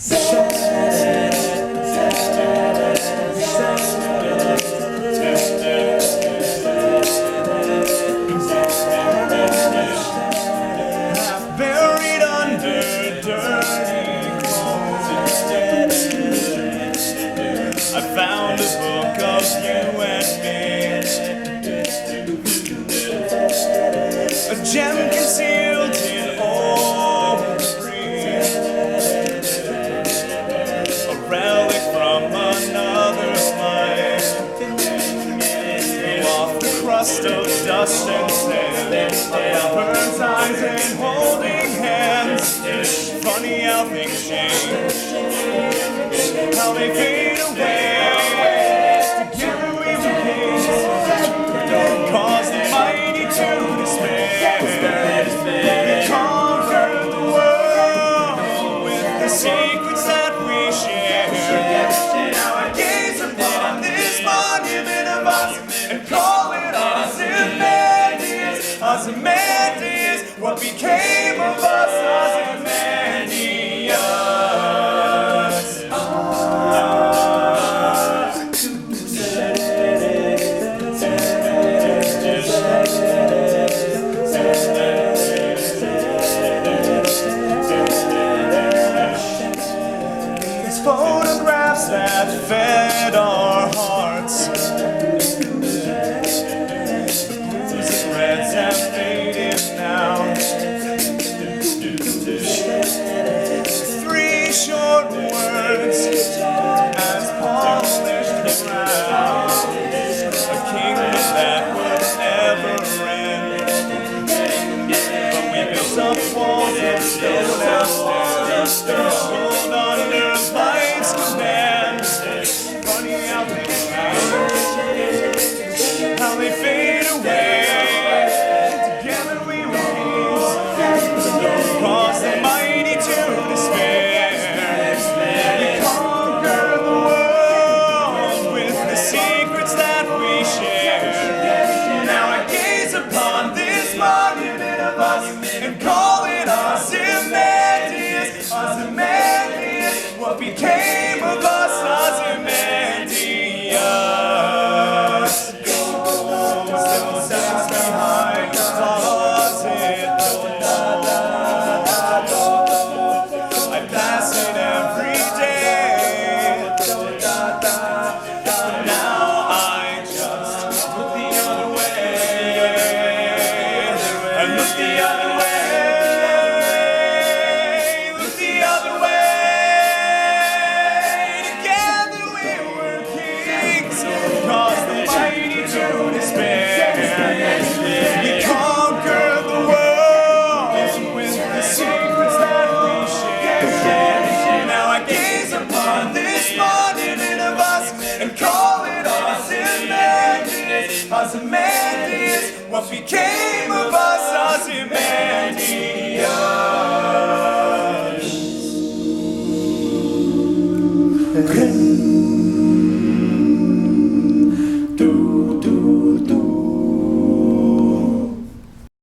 Buried under dirty clothes, I found a book of you and me, a gem concealed in old green, a relic from another life. Off the crust of dust and sand, bird's eyes and holding hands. Funny how things change, how they fade away. Together we were kings, cause the mighty to despair. We conquered the world with the secrets that we share. Now I gaze upon this monument of us and call it Ozymandias. Ozymandias, what became of us, Ozymandias? These photographs that fed our hearts, reds have faded now. Three short words as polished brown, a kingdom that would never end. But we built up walls and still downstairs, hold under life's command. Funny how things change, how they fade away. Cause the mighty to despair. We conquer the world with the secrets that we share. Now I gaze upon this monument of us and call it Ozymandias. Ozymandias, what became of us, Ozymandias? Still stands behind the closet door. I pass it every day. Now I just look the other way. I look the other way. Look the other way. Together we were kings, cause the mighty to despair. We conquered the world with the secrets that we share. Now I gaze upon this monument of us and call it Ozymandias. Ozymandias, what became of us, Ozymandias?